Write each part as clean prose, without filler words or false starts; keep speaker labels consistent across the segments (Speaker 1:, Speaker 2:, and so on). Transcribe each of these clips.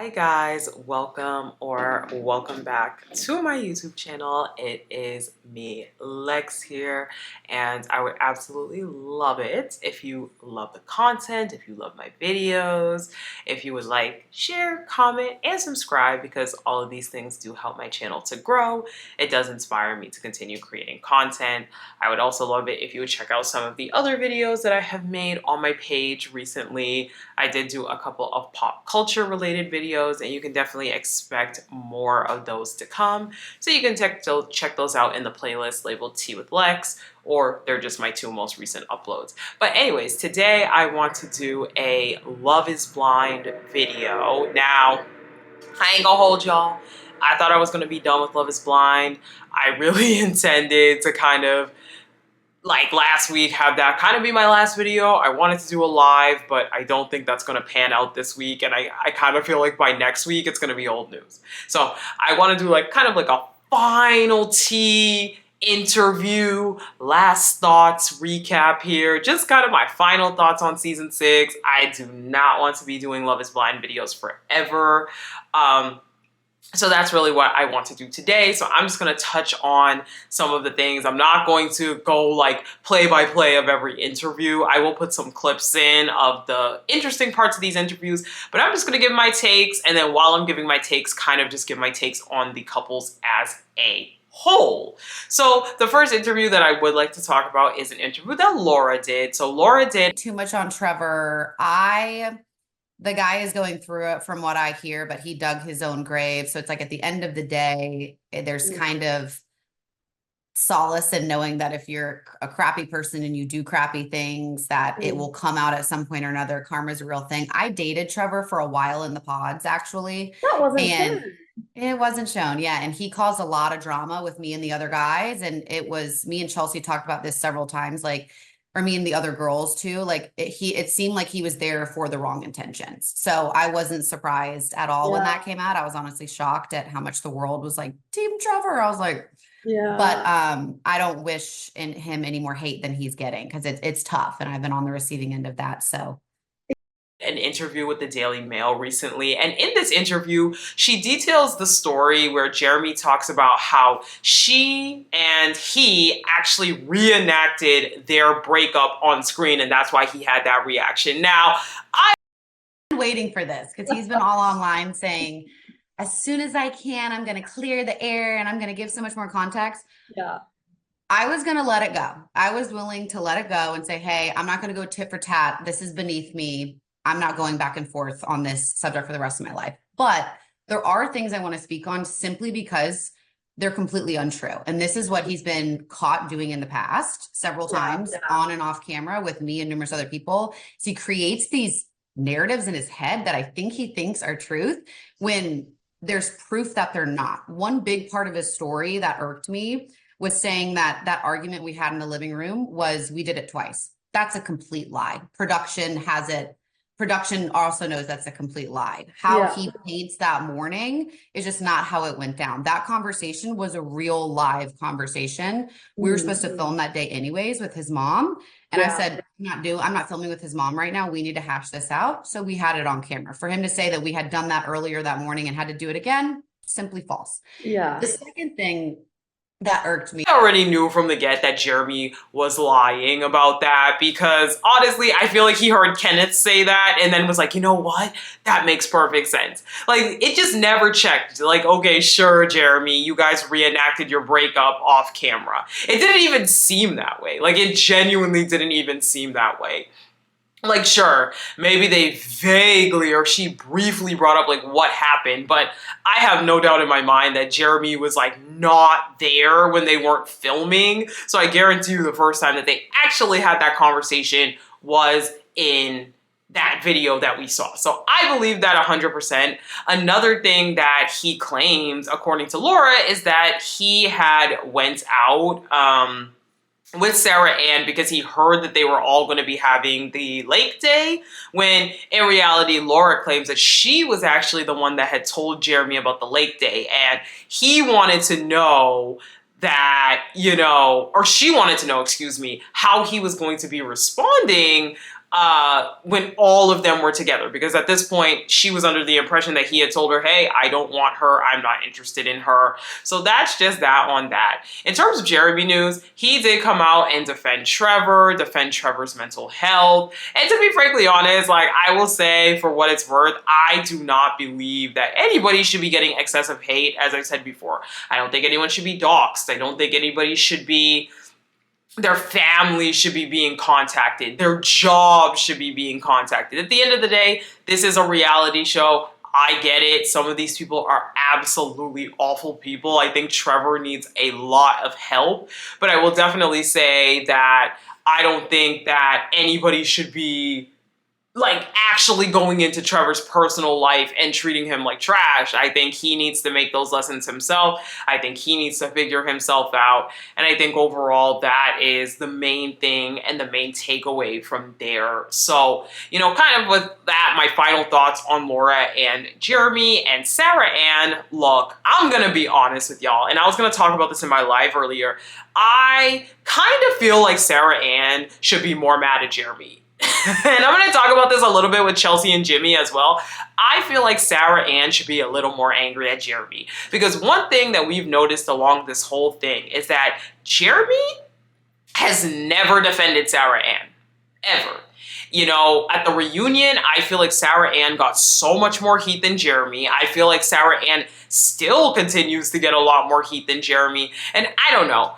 Speaker 1: Hi guys, welcome back to my YouTube channel. It is me, Lex here, and I would absolutely love it if you love the content, if you love my videos, if you would like, share, comment, and subscribe because all of these things do help my channel to grow. It does inspire me to continue creating content. I would also love it if you would check out some of the other videos that I have made on my page recently. I did do a couple of pop culture related videos, and you can definitely expect more of those to come. So you can check those out in the playlist labeled Tea with Lex, or they're just my two most recent uploads. But anyways, today I want to do a Love is Blind video. Now, I ain't gonna hold y'all. I thought I was gonna be done with Love is Blind. I really intended to kind of like last week have that kind of be my last video. I wanted to do a live, but I don't think that's going to pan out this week, and I kind of feel like by next week it's going to be old news. So I want to do like kind of like a final tea interview, last thoughts recap here, just kind of my final thoughts on season 6. I do not want to be doing Love is Blind videos forever. So that's really what I want to do today. So I'm just going to touch on some of the things. I'm not going to go like play by play of every interview. I will put some clips in of the interesting parts of these interviews, but I'm just going to give my takes. And then while I'm giving my takes, kind of just give my takes on the couples as a whole. So the first interview that I would like to talk about is an interview that Laura did. So Laura did
Speaker 2: Too much on Trevor. The guy is going through it from what I hear, but he dug his own grave. So it's like at the end of the day, there's kind of solace in knowing that if you're a crappy person and you do crappy things, that it will come out at some point or another. Karma's a real thing. I dated Trevor for a while in the pods, actually.
Speaker 3: That wasn't
Speaker 2: And
Speaker 3: shown.
Speaker 2: it wasn't shown. Yeah. And he caused a lot of drama with me and the other guys. And it was me and Chelsea talked about this several times, like, or me and the other girls too. Like it seemed like he was there for the wrong intentions. So I wasn't surprised at all when that came out. I was honestly shocked at how much the world was like, Team Trevor. I was like, but I don't wish in him any more hate than he's getting, because it's tough. And I've been on the receiving end of that. So
Speaker 1: an interview with the Daily Mail recently, and in this interview she details the story where Jeremy talks about how she and he actually reenacted their breakup on screen, and that's why he had that reaction. Now, I've
Speaker 2: been waiting for this because he's been all online saying, as soon as I can, I'm going to clear the air and I'm going to give so much more context.
Speaker 3: Yeah.
Speaker 2: I was going to let it go. I was willing to let it go and say, hey, I'm not going to go tit for tat. This is beneath me. I'm not going back and forth on this subject for the rest of my life. But there are things I want to speak on simply because they're completely untrue. And this is what he's been caught doing in the past several times on and off camera with me and numerous other people. So he creates these narratives in his head that I think he thinks are truth when there's proof that they're not. One big part of his story that irked me was saying that that argument we had in the living room was we did it twice. That's a complete lie. Production also knows that's a complete lie. How he paints that morning is just not how it went down. That conversation was a real live conversation. We were supposed to film that day anyways with his mom. And I said, I'm not filming with his mom right now. We need to hash this out. So we had it on camera. For him to say that we had done that earlier that morning and had to do it again, simply false.
Speaker 3: Yeah.
Speaker 2: The second thing that irked me.
Speaker 1: I already knew from the get that Jeremy was lying about that, because honestly, I feel like he heard Kenneth say that and then was like, you know what? That makes perfect sense. Like, it just never checked. Like, okay, sure, Jeremy, you guys reenacted your breakup off camera. It didn't even seem that way. Like, it genuinely didn't even seem that way. Like, sure, maybe they vaguely or she briefly brought up like what happened, but I have no doubt in my mind that Jeremy was like not there when they weren't filming. So I guarantee you the first time that they actually had that conversation was in that video that we saw. So I believe that 100%. Another thing that he claims, according to Laura, is that he had went out with Sarah Ann because he heard that they were all going to be having the lake day, when in reality Laura claims that she was actually the one that had told Jeremy about the lake day, and he wanted to know that, you know, or she wanted to know, excuse me, how he was going to be responding when all of them were together, because at this point she was under the impression that he had told her, hey, I don't want her, I'm not interested in her. So that's just that on that. In terms of Jeremy news, he did come out and defend Trevor's mental health. And to be frankly honest, like, I will say, for what it's worth, I do not believe that anybody should be getting excessive hate. As I said before, I don't think anyone should be doxxed. I don't think anybody should be, their family should be being contacted. Their job should be being contacted. At the end of the day, this is a reality show. I get it. Some of these people are absolutely awful people. I think Trevor needs a lot of help, but I will definitely say that I don't think that anybody should be like actually going into Trevor's personal life and treating him like trash. I think he needs to make those lessons himself. I think he needs to figure himself out. And I think overall that is the main thing and the main takeaway from there. So, you know, kind of with that, my final thoughts on Laura and Jeremy and Sarah Ann. Look, I'm going to be honest with y'all, and I was going to talk about this in my live earlier. I kind of feel like Sarah Ann should be more mad at Jeremy. And I'm going to talk about this a little bit with Chelsea and Jimmy as well. I feel like Sarah Ann should be a little more angry at Jeremy, because one thing that we've noticed along this whole thing is that Jeremy has never defended Sarah Ann, ever. You know, at the reunion, I feel like Sarah Ann got so much more heat than Jeremy. I feel like Sarah Ann still continues to get a lot more heat than Jeremy. And I don't know.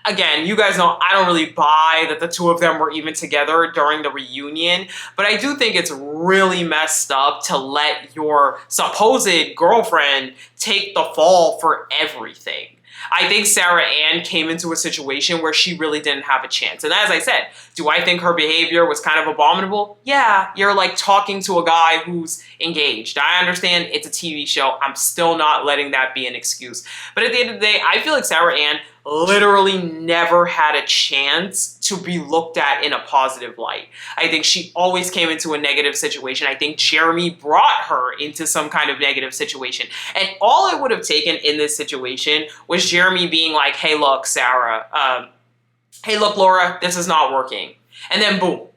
Speaker 1: Again, you guys know I don't really buy that the two of them were even together during the reunion. But I do think it's really messed up to let your supposed girlfriend take the fall for everything. I think Sarah Ann came into a situation where she really didn't have a chance. And as I said, do I think her behavior was kind of abominable? Yeah, you're like talking to a guy who's engaged. I understand it's a TV show. I'm still not letting that be an excuse. But at the end of the day, I feel like Sarah Ann literally never had a chance to be looked at in a positive light. I think she always came into a negative situation. I think Jeremy brought her into some kind of negative situation. And all it would have taken in this situation was Jeremy being like, hey, look, Sarah, hey, look, Laura, this is not working. And then boom.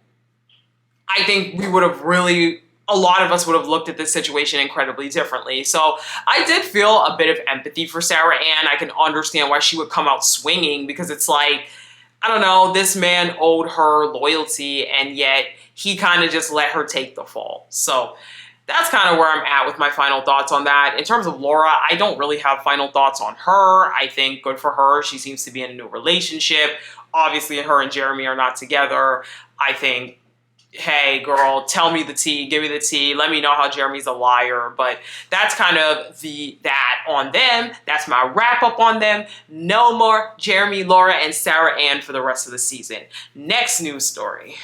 Speaker 1: I think we would have really, a lot of us would have looked at this situation incredibly differently. So I did feel a bit of empathy for Sarah Ann. I can understand why she would come out swinging, because it's like, I don't know, this man owed her loyalty, and yet he kind of just let her take the fall. So that's kind of where I'm at with my final thoughts on that. In terms of Laura, I don't really have final thoughts on her. I think good for her. She seems to be in a new relationship. Obviously, her and Jeremy are not together. I think, hey, girl, tell me the tea, give me the tea, let me know how Jeremy's a liar. But that's kind of that on them. That's my wrap up on them. No more Jeremy, Laura, and Sarah Ann for the rest of the season. Next news story.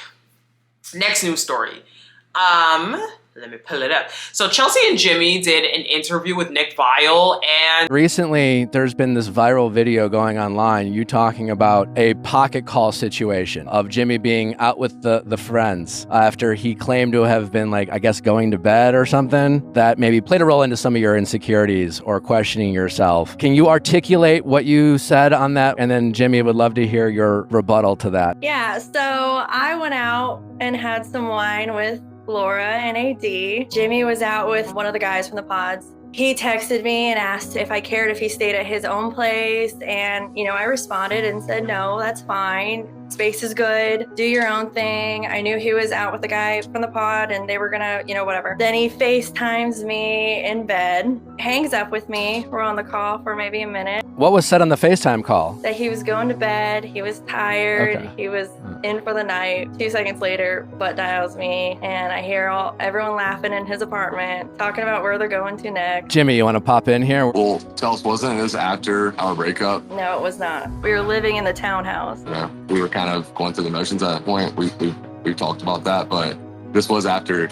Speaker 1: Let me pull it up. So Chelsea and Jimmy did an interview with Nick Viall, and
Speaker 3: recently there's been this viral video going online, you talking about a pocket call situation of Jimmy being out with the friends after he claimed to have been, like, I guess, going to bed or something that maybe played a role into some of your insecurities or questioning yourself. Can you articulate what you said on that? And then Jimmy would love to hear your rebuttal to that.
Speaker 4: Yeah, so I went out and had some wine with Laura and AD. Jimmy was out with one of the guys from the pods. He texted me and asked if I cared if he stayed at his own place. And, you know, I responded and said, no, that's fine. Space is good. Do your own thing. I knew he was out with the guy from the pod and they were gonna, you know, whatever. Then he FaceTimes me in bed, hangs up with me. We're on the call for maybe a minute.
Speaker 3: What was said on the FaceTime call?
Speaker 4: That he was going to bed. He was tired.
Speaker 3: Okay.
Speaker 4: He was in for the night. 2 seconds later, butt dials me and I hear everyone laughing in his apartment, talking about where they're going to next.
Speaker 3: Jimmy, you want to pop in here?
Speaker 5: Well, tell us, wasn't this after our breakup?
Speaker 4: No, it was not. We were living in the townhouse.
Speaker 5: Yeah, we were kind of going through the motions at that point. We talked about that, but this was after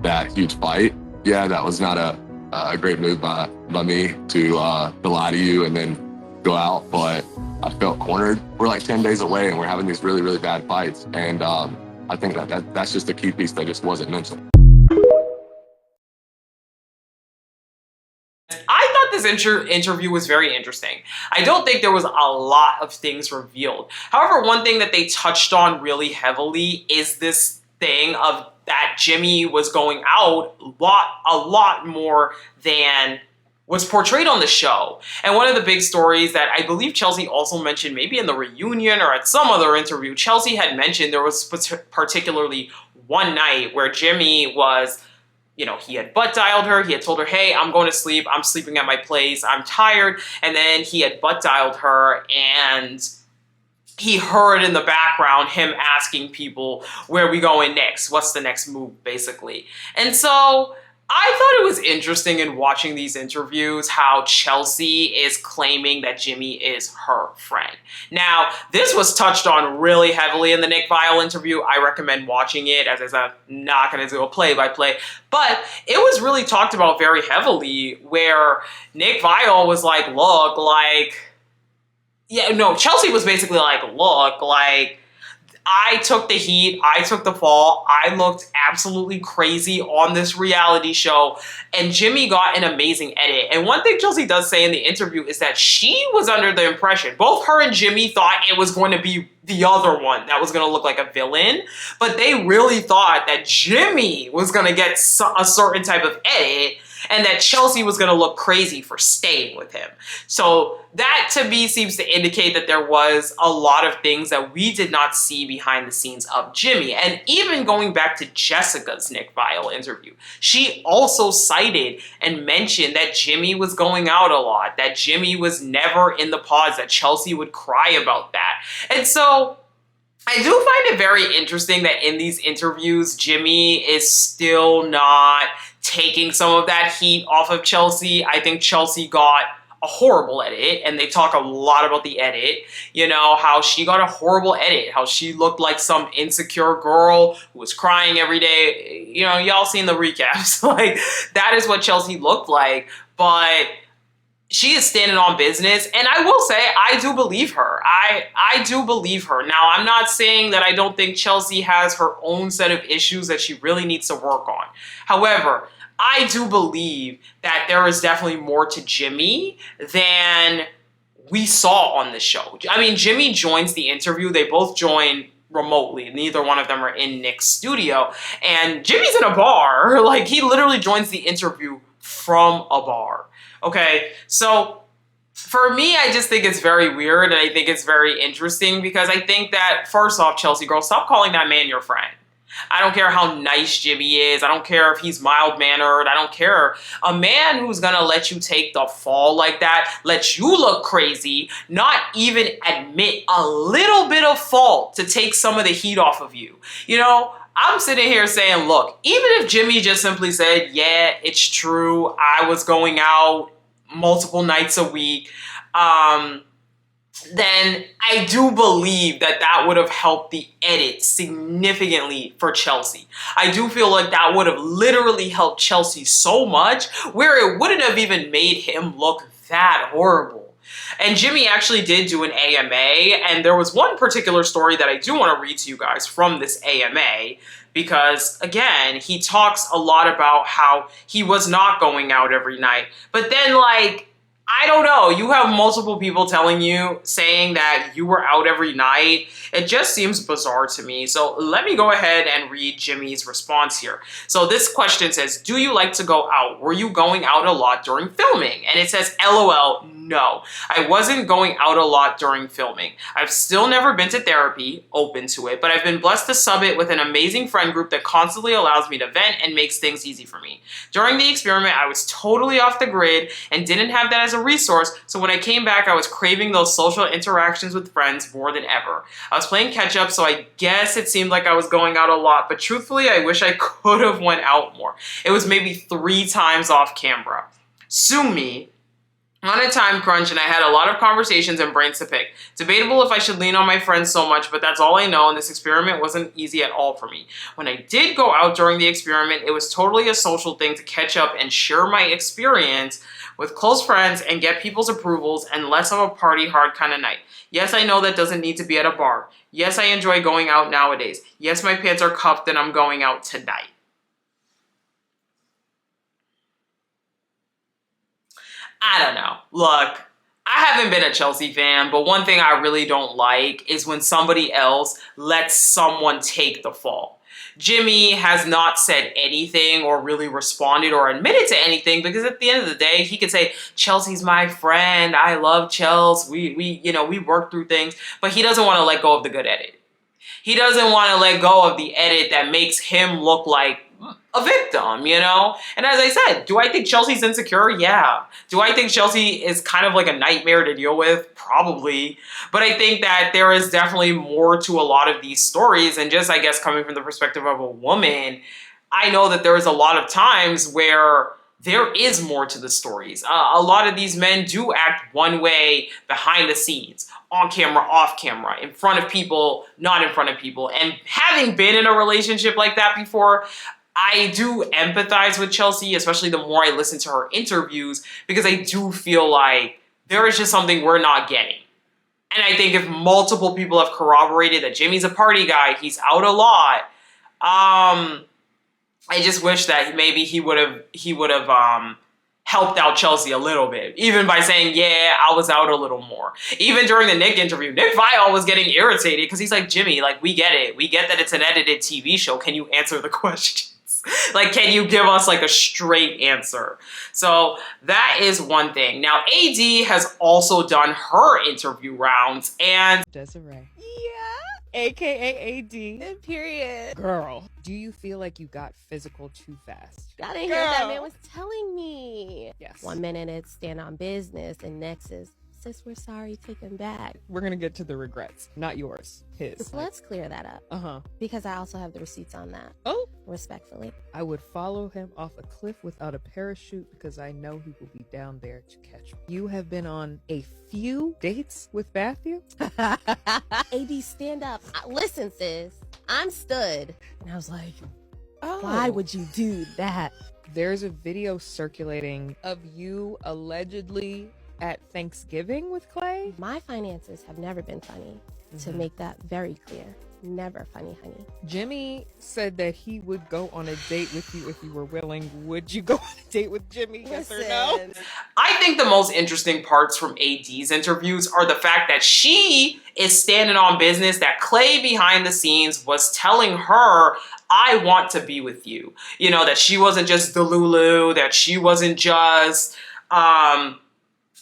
Speaker 5: that huge fight. Yeah, that was not a great move by me to lie to you and then go out, but I felt cornered. We're like 10 days away and we're having these really, really bad fights. And I think that's just a key piece that just wasn't mentioned.
Speaker 1: I thought this interview was very interesting. I don't think there was a lot of things revealed. However, one thing that they touched on really heavily is this thing of that Jimmy was going out a lot more than was portrayed on the show. And one of the big stories that I believe Chelsea also mentioned, maybe in the reunion or at some other interview, Chelsea had mentioned there was particularly one night where Jimmy was, you know, he had butt dialed her. He had told her, hey, I'm going to sleep. I'm sleeping at my place. I'm tired. And then he had butt dialed her, and he heard in the background him asking people, where are we going next? What's the next move, basically? And so I thought it was interesting in watching these interviews how Chelsea is claiming that Jimmy is her friend. Now, this was touched on really heavily in the Nick Viall interview. I recommend watching it, as I'm not going to do a play-by-play. But it was really talked about very heavily, where Nick Viall was like, look, like, yeah, no, Chelsea was basically like, look, like, I took the heat, I took the fall, I looked absolutely crazy on this reality show, and Jimmy got an amazing edit. And one thing Chelsea does say in the interview is that she was under the impression, both her and Jimmy thought it was going to be the other one that was going to look like a villain, but they really thought that Jimmy was going to get a certain type of edit, and that Chelsea was going to look crazy for staying with him. So that, to me, seems to indicate that there was a lot of things that we did not see behind the scenes of Jimmy. And even going back to Jessica's Nick Viall interview, she also cited and mentioned that Jimmy was going out a lot, that Jimmy was never in the pods, that Chelsea would cry about that. And so I do find it very interesting that in these interviews, Jimmy is still not taking some of that heat off of Chelsea. I think Chelsea got a horrible edit, and they talk a lot about the edit, you know, how she got a horrible edit, how she looked like some insecure girl who was crying every day. You know, y'all seen the recaps. Like, that is what Chelsea looked like, but she is standing on business, and I will say, I do believe her. I do believe her. Now, I'm not saying that I don't think Chelsea has her own set of issues that she really needs to work on. However, I do believe that there is definitely more to Jimmy than we saw on the show. I mean, Jimmy joins the interview. They both join remotely. Neither one of them are in Nick's studio. And Jimmy's in a bar. Like, he literally joins the interview from a bar. Okay, so for me, I just think it's very weird, and I think it's very interesting, because I think that, first off, Chelsea girl, stop calling that man your friend. I don't care how nice Jimmy is. I don't care if he's mild-mannered. I don't care. A man who's going to let you take the fall like that, let you look crazy, not even admit a little bit of fault to take some of the heat off of you. You know, I'm sitting here saying, look, even if Jimmy just simply said, yeah, it's true, I was going out multiple nights a week, then I do believe that that would have helped the edit significantly for Chelsea. I do feel like that would have literally helped Chelsea so much, where it wouldn't have even made him look that horrible. And Jimmy actually did do an AMA, and there was one particular story that I do want to read to you guys from this AMA, because, again, he talks a lot about how he was not going out every night. But then, like, I don't know, you have multiple people telling you, saying that you were out every night. It just seems bizarre to me. So let me go ahead and read Jimmy's response here. So this question says, do you like to go out? Were you going out a lot during filming? And it says, LOL, no. I wasn't going out a lot during filming. I've still never been to therapy, open to it, but I've been blessed to sub it with an amazing friend group that constantly allows me to vent and makes things easy for me. During the experiment, I was totally off the grid and didn't have that as a resource, so when I came back, I was craving those social interactions with friends more than ever. I was playing catch up, so I guess it seemed like I was going out a lot, but truthfully, I wish I could have went out more. It was maybe 3 times off camera. Sue me. On a time crunch, and I had a lot of conversations and brains to pick. Debatable if I should lean on my friends so much, but that's all I know, and this experiment wasn't easy at all for me. When I did go out during the experiment, it was totally a social thing to catch up and share my experience with close friends and get people's approvals, and less of a party hard kind of night. Yes, I know that doesn't need to be at a bar. Yes, I enjoy going out nowadays. Yes, my pants are cuffed and I'm going out tonight. I don't know. Look, I haven't been a Chelsea fan, but one thing I really don't like is when somebody else lets someone take the fall. Jimmy has not said anything or really responded or admitted to anything, because at the end of the day, he could say, Chelsea's my friend. I love Chelsea. We work through things, but he doesn't want to let go of the good edit. He doesn't want to let go of the edit that makes him look like a victim, And as I said, do I think Chelsea's insecure? Yeah. Do I think Chelsea is kind of like a nightmare to deal with? Probably. But I think that there is definitely more to a lot of these stories. And just, I guess, coming from the perspective of a woman, I know that there is a lot of times where there is more to the stories. A lot of these men do act one way behind the scenes, on camera, off camera, in front of people, not in front of people. And having been in a relationship like that before, I do empathize with Chelsea, especially the more I listen to her interviews, because I do feel like there is just something we're not getting. And I think if multiple people have corroborated that Jimmy's a party guy, he's out a lot, I just wish that maybe he would have helped out Chelsea a little bit, even by saying, yeah, I was out a little more. Even during the Nick interview, Nick Viall was getting irritated because he's like, Jimmy, like, we get it. We get that it's an edited TV show. Can you answer the questions? Like, can you give us like a straight answer? So that is one thing. Now, AD has also done her interview rounds, and
Speaker 6: Desiree.
Speaker 7: Yeah.
Speaker 6: AKA AD.
Speaker 7: Period.
Speaker 6: Girl, do you feel like you got physical too fast?
Speaker 7: I didn't hear what that man was telling me.
Speaker 6: Yes.
Speaker 7: 1 minute it's stand on business, and next is, sis, we're sorry, take him back.
Speaker 6: We're gonna get to the regrets, not yours, his.
Speaker 7: Let's clear that up. Because I also have the receipts on that.
Speaker 6: Oh.
Speaker 7: Respectfully.
Speaker 6: I would follow him off a cliff without a parachute because I know he will be down there to catch me. You have been on a few dates with Matthew?
Speaker 7: AD, stand up. Listen, sis, I'm stood. And I was like, oh, why would you do that?
Speaker 6: There's a video circulating of you allegedly at Thanksgiving with Clay.
Speaker 7: My finances have never been funny, to make that very clear. Never funny, honey.
Speaker 6: Jimmy said that he would go on a date with you if you were willing. Would you go on a date with Jimmy? Yes or no?
Speaker 1: I think the most interesting parts from AD's interviews are the fact that she is standing on business, that Clay behind the scenes was telling her, I want to be with you. That she wasn't just Delulu, that she wasn't just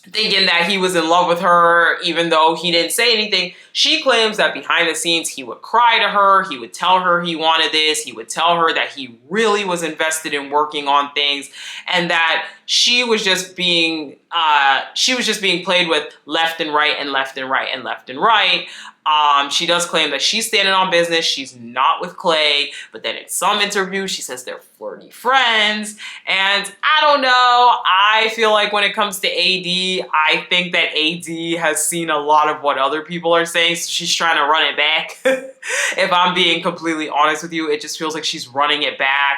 Speaker 1: thinking that he was in love with her, even though he didn't say anything. She claims that behind the scenes, he would cry to her. He would tell her he wanted this. He would tell her that he really was invested in working on things, and that she was just being played with left and right and left and right and left and right. She does claim that she's standing on business. She's not with Clay, but then in some interviews, she says they're flirty friends. And I don't know. I feel like when it comes to AD, I think that AD has seen a lot of what other people are saying, so she's trying to run it back. If I'm being completely honest with you, it just feels like she's running it back.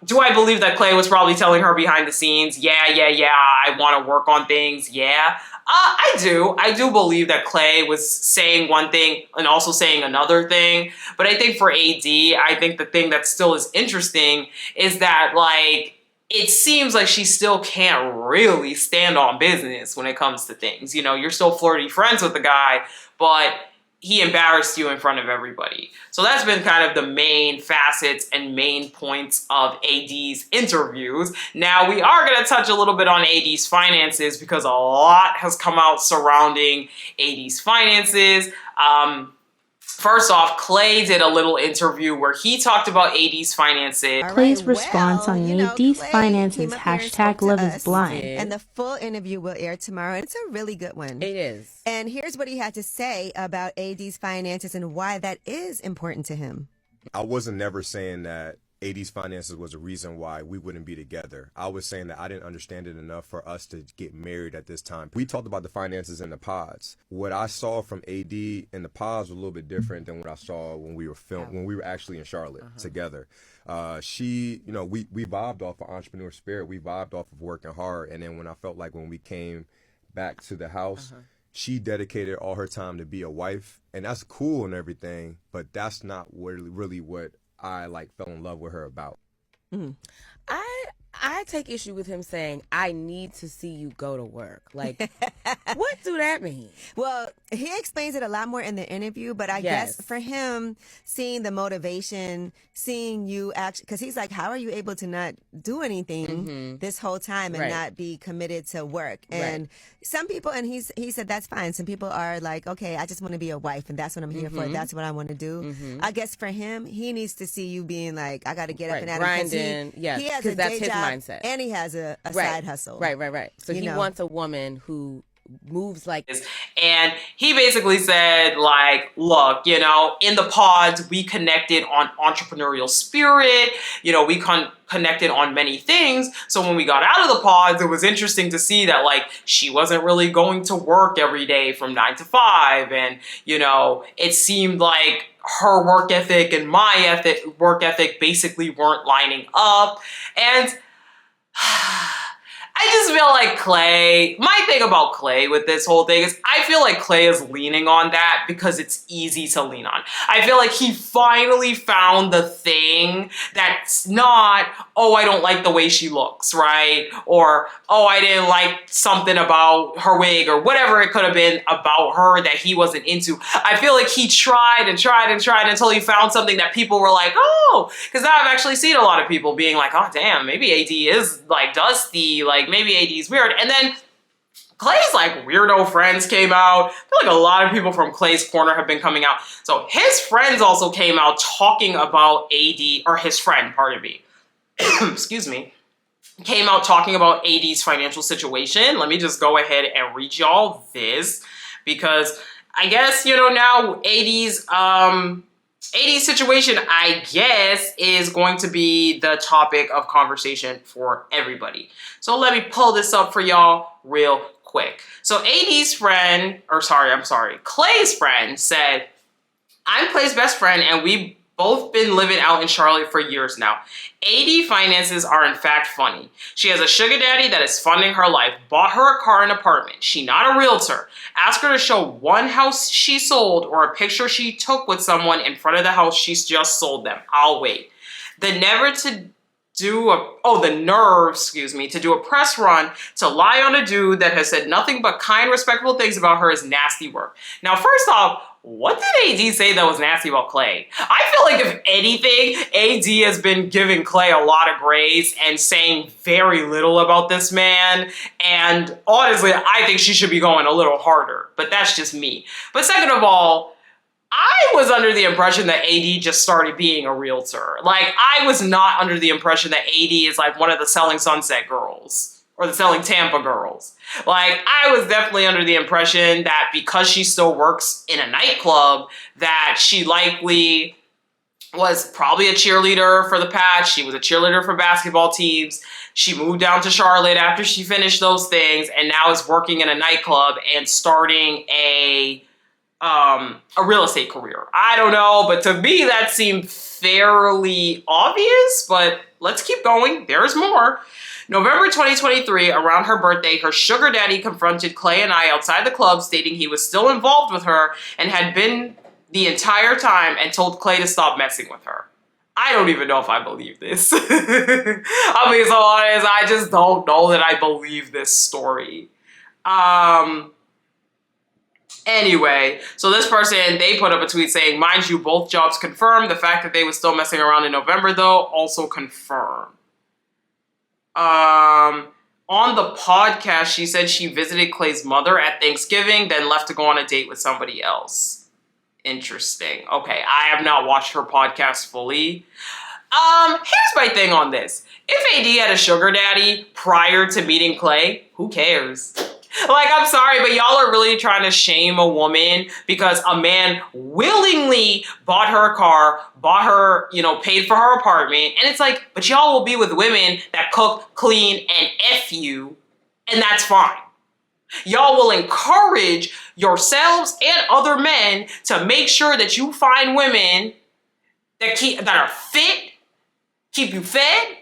Speaker 1: Do I believe that Clay was probably telling her behind the scenes, yeah, I want to work on things, yeah? I do. I do believe that Clay was saying one thing and also saying another thing. But I think for AD, I think the thing that still is interesting is that, like, it seems like she still can't really stand on business when it comes to things. You're still flirty friends with the guy, but he embarrassed you in front of everybody. So that's been kind of the main facets and main points of AD's interviews. Now, we are going to touch a little bit on AD's finances because a lot has come out surrounding AD's finances. First off, Clay did a little interview where he talked about AD's finances.
Speaker 8: Clay's response on AD's finances, hashtag love is blind.
Speaker 9: And the full interview will air tomorrow. It's a really good one.
Speaker 10: It is.
Speaker 9: And here's what he had to say about AD's finances and why that is important to him.
Speaker 11: I wasn't never saying that AD's finances was a reason why we wouldn't be together. I was saying that I didn't understand it enough for us to get married at this time. We talked about the finances in the pods. What I saw from AD in the pods was a little bit different than what I saw when we were actually in Charlotte together. We vibed off of entrepreneur spirit. We vibed off of working hard. And then when I felt like when we came back to the house, she dedicated all her time to be a wife. And that's cool and everything, but that's not really what I fell in love with her about.
Speaker 10: I I take issue with him saying, I need to see you go to work. Like, what do that mean?
Speaker 9: Well, he explains it a lot more in the interview, but I guess for him, seeing the motivation, seeing you actually, because he's like, how are you able to not do anything this whole time and not be committed to work? And some people, and he said, that's fine. Some people are like, okay, I just want to be a wife and that's what I'm here for. That's what I want to do. I guess for him, he needs to see you being like, I got to get up and at
Speaker 10: grinding.
Speaker 9: He has a
Speaker 10: that's
Speaker 9: day
Speaker 10: his
Speaker 9: job
Speaker 10: mindset.
Speaker 9: and he has a side hustle.
Speaker 10: Right. So he wants a woman who moves like this.
Speaker 1: And he basically said, like, look, you know, in the pods, we connected on entrepreneurial spirit. You know, we connected on many things. So when we got out of the pods, it was interesting to see that, like, she wasn't really going to work every day from 9 to 5. And, you know, it seemed like her work ethic and my work ethic basically weren't lining up. And I just feel like Clay, my thing about Clay with this whole thing is I feel like Clay is leaning on that because it's easy to lean on. I feel like he finally found the thing that's not, oh, I don't like the way she looks, right? Or, oh, I didn't like something about her wig or whatever it could have been about her that he wasn't into. I feel like he tried until he found something that people were like, oh, because now I've actually seen a lot of people being like, oh, damn, maybe AD is like dusty, like maybe AD's weird. And then Clay's like weirdo friends came out. I feel like a lot of people from Clay's corner have been coming out. So his friends also came out talking about AD, or his friend, pardon me, excuse me, came out talking about AD's financial situation. Let me just go ahead and read y'all this because I guess, you know, now AD's situation, I guess, is going to be the topic of conversation for everybody. So let me pull this up for y'all real quick. So Clay's friend said, I'm Clay's best friend and we've both been living out in Charlotte for years now. AD finances are in fact funny. She has a sugar daddy that is funding her life, bought her a car and apartment. She not a realtor. Ask her to show one house she sold or a picture she took with someone in front of the house she's just sold them. I'll wait. The nerve to do a press run to lie on a dude that has said nothing but kind, respectful things about her is nasty work. Now, first off, what did AD say that was nasty about Clay? I feel like if anything, AD has been giving Clay a lot of grace and saying very little about this man. And honestly, I think she should be going a little harder, but that's just me. But second of all, I was under the impression that AD just started being a realtor. Like, I was not under the impression that AD is like one of the Selling Sunset girls or the Selling Tampa girls. Like, I was definitely under the impression that because she still works in a nightclub, that she likely was probably a cheerleader for the Pats. She was a cheerleader for basketball teams. She moved down to Charlotte after she finished those things and now is working in a nightclub and starting a real estate career. I don't know, but to me that seemed fairly obvious, but let's keep going. There's more. November 2023, around her birthday, her sugar daddy confronted Clay and I outside the club stating he was still involved with her and had been the entire time and told Clay to stop messing with her. I don't even know if I believe this. I'll be so honest, I just don't know that I believe this story. Anyway, so this person, they put up a tweet saying, mind you, both jobs confirmed. The fact that they were still messing around in November, though, also confirmed. On the podcast, she said she visited Clay's mother at Thanksgiving, then left to go on a date with somebody else. Interesting. Okay, I have not watched her podcast fully. Here's my thing on this. If AD had a sugar daddy prior to meeting Clay, who cares? Like, I'm sorry, but y'all are really trying to shame a woman because a man willingly bought her a car, bought her, you know, paid for her apartment. And it's like, but y'all will be with women that cook, clean, and F you, and that's fine. Y'all will encourage yourselves and other men to make sure that you find women that are fit, keep you fed,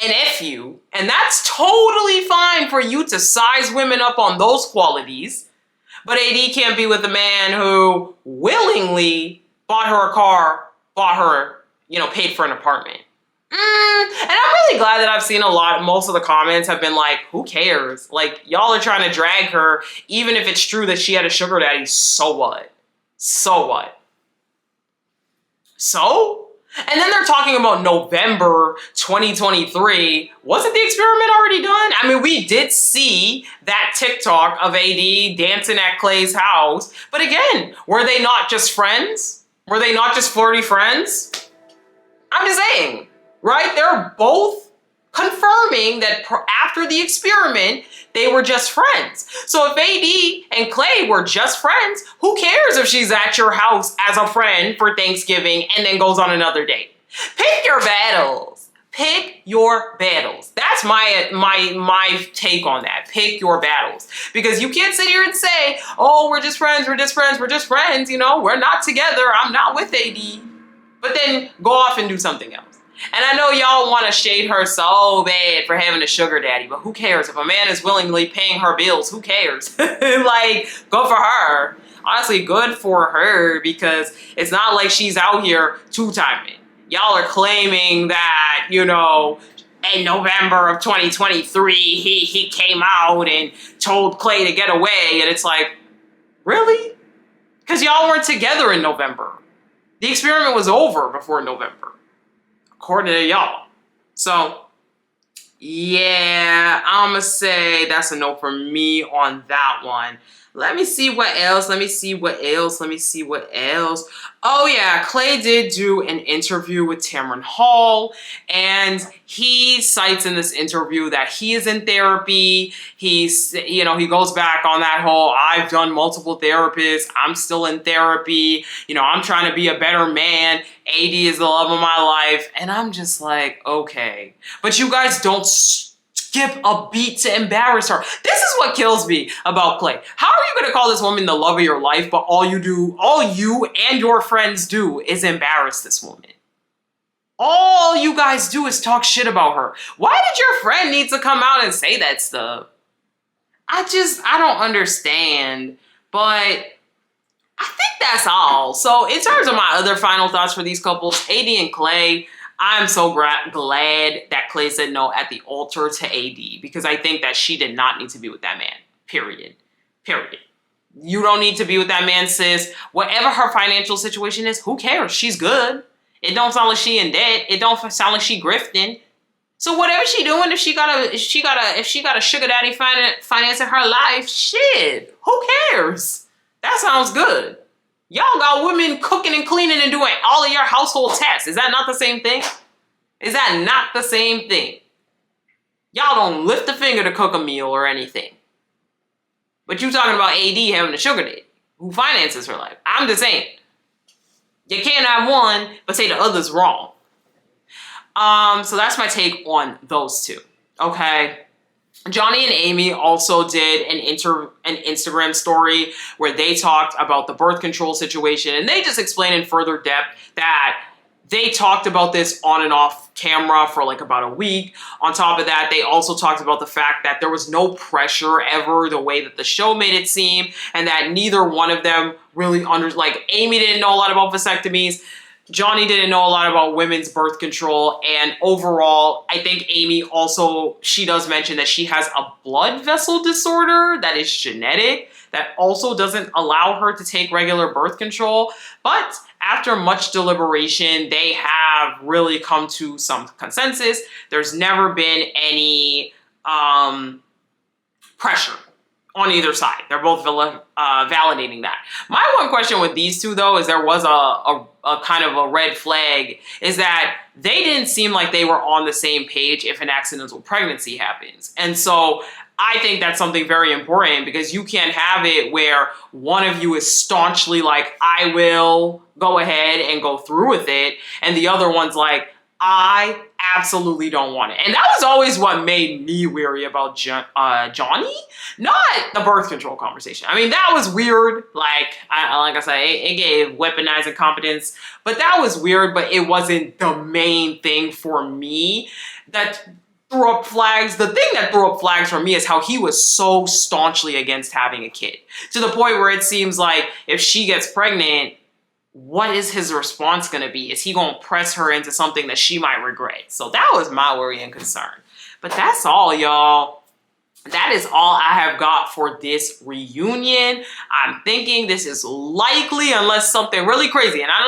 Speaker 1: and F you, and that's totally fine for you to size women up on those qualities, but AD can't be with a man who willingly bought her a car, bought her, you know, paid for an apartment. And I'm really glad that I've seen most of the comments have been like, who cares? Like, y'all are trying to drag her, even if it's true that she had a sugar daddy, so what? So what? So? And then they're talking about November 2023. Wasn't the experiment already done? I mean, we did see that TikTok of AD dancing at Clay's house. But again, were they not just friends? Were they not just flirty friends? I'm just saying, right? They're both confirming that after the experiment, they were just friends. So if AD and Clay were just friends, who cares if she's at your house as a friend for Thanksgiving and then goes on another date? Pick your battles. Pick your battles. That's my take on that. Pick your battles. Because you can't sit here and say, oh, we're just friends, we're just friends, we're just friends. You know, we're not together. I'm not with AD. But then go off and do something else. And I know y'all want to shade her so bad for having a sugar daddy, but who cares? If a man is willingly paying her bills, who cares? Like, good for her. Honestly, good for her, because it's not like she's out here two-timing. Y'all are claiming that, you know, in November of 2023, he came out and told Clay to get away. And it's like, really? Because y'all weren't together in November. The experiment was over before November, according to y'all. So, yeah, I'm going to say that's a no for me on that one. Let me see what else. Oh, yeah, Clay did do an interview with Tamron Hall, and he cites in this interview that he is in therapy. He goes back on that whole, I've done multiple therapists. I'm still in therapy. You know, I'm trying to be a better man. AD is the love of my life. And I'm just like, okay. But you guys don't skip a beat to embarrass her. This is what kills me about Clay. How are you going to call this woman the love of your life, but all you and your friends do is embarrass this woman? All you guys do is talk shit about her. Why did your friend need to come out and say that stuff? I don't understand. But I think that's all. So in terms of my other final thoughts for these couples, AD and Clay, I'm so glad that Clay said no at the altar to AD, because I think that she did not need to be with that man. Period. You don't need to be with that man, sis. Whatever her financial situation is, who cares? She's good. It don't sound like she in debt. It don't sound like she grifting. So whatever she doing, if she got a sugar daddy financing her life, shit, who cares? That sounds good. Y'all got women cooking and cleaning and doing all of your household tasks. Is that not the same thing? Y'all don't lift a finger to cook a meal or anything. But you talking about AD having a sugar daddy who finances her life. I'm just saying. You can't have one, but say the other's wrong. So that's my take on those two. Okay. Johnny and Amy also did an Instagram story where they talked about the birth control situation, and they just explained in further depth that they talked about this on and off camera for like about a week. On top of that, they also talked about the fact that there was no pressure ever the way that the show made it seem, and that neither one of them really Amy didn't know a lot about vasectomies. Johnny didn't know a lot about women's birth control, and overall, I think Amy also, she does mention that she has a blood vessel disorder that is genetic that also doesn't allow her to take regular birth control. But after much deliberation, they have really come to some consensus. There's never been any pressure on either side. They're both validating that. My one question with these two, though, is there was a kind of a red flag, is that they didn't seem like they were on the same page if an accidental pregnancy happens. And so I think that's something very important, because you can't have it where one of you is staunchly like, I will go ahead and go through with it, and the other one's like, I absolutely don't want it. And that was always what made me weary about Johnny, not the birth control conversation. I mean, that was weird. Like I said, it gave weaponized incompetence, but that was weird, but it wasn't the main thing for me that threw up flags. The thing that threw up flags for me is how he was so staunchly against having a kid, to the point where it seems like if she gets pregnant, what is his response going to be? Is he going to press her into something that she might regret? So that was my worry and concern. But that's all, y'all. That is all I have got for this reunion. I'm thinking this is likely, unless something really crazy. And I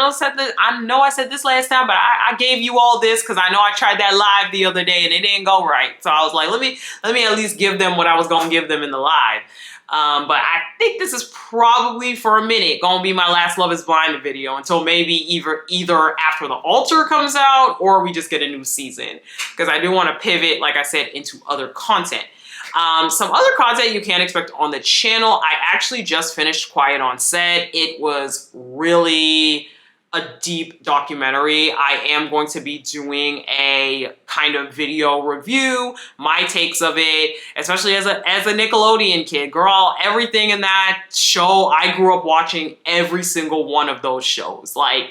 Speaker 1: know I said this last time, but I gave you all this because I know I tried that live the other day and it didn't go right. So I was like, let me at least give them what I was going to give them in the live. But I think this is probably for a minute going to be my last Love is Blind video until maybe either after the altar comes out or we just get a new season. Because I do want to pivot, like I said, into other content. Some other content you can expect on the channel. I actually just finished Quiet on Set. It was really a deep documentary. I am going to be doing a kind of video review, my takes of it, especially as a Nickelodeon kid. Girl, everything in that show, I grew up watching every single one of those shows. Like,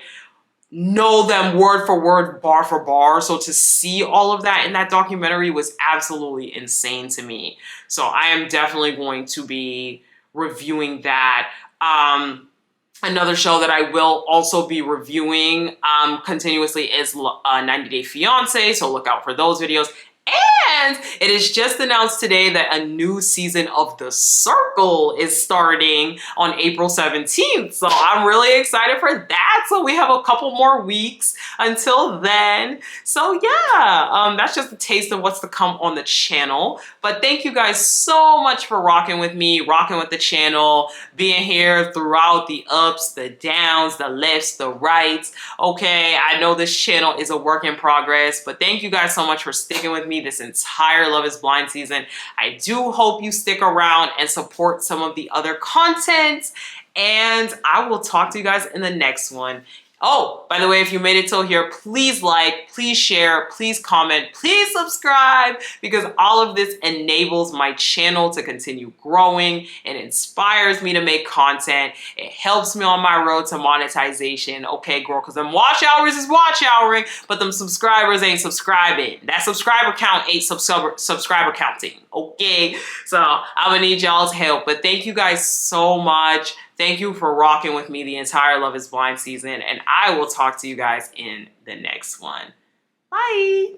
Speaker 1: know them word for word, bar for bar. So to see all of that in that documentary was absolutely insane to me. So I am definitely going to be reviewing that. Another show that I will also be reviewing continuously is 90 Day Fiancé, so look out for those videos. And it is just announced today that a new season of The Circle is starting on April 17th. So I'm really excited for that. So we have a couple more weeks until then. So yeah, that's just a taste of what's to come on the channel. But thank you guys so much for rocking with me, rocking with the channel, being here throughout the ups, the downs, the lefts, the rights. Okay, I know this channel is a work in progress, but thank you guys so much for sticking with me this entire Love is Blind season. I do hope you stick around and support some of the other content, and I will talk to you guys in the next one. Oh, by the way, if you made it till here, please like, please share, please comment, please subscribe, because all of this enables my channel to continue growing and inspires me to make content. It helps me on my road to monetization. Okay, girl, because them watch hours is watch houring, but them subscribers ain't subscribing. That subscriber count ain't subscriber counting. Okay, so I'm gonna need y'all's help, but thank you guys so much. Thank you for rocking with me the entire Love is Blind season, and I will talk to you guys in the next one. Bye!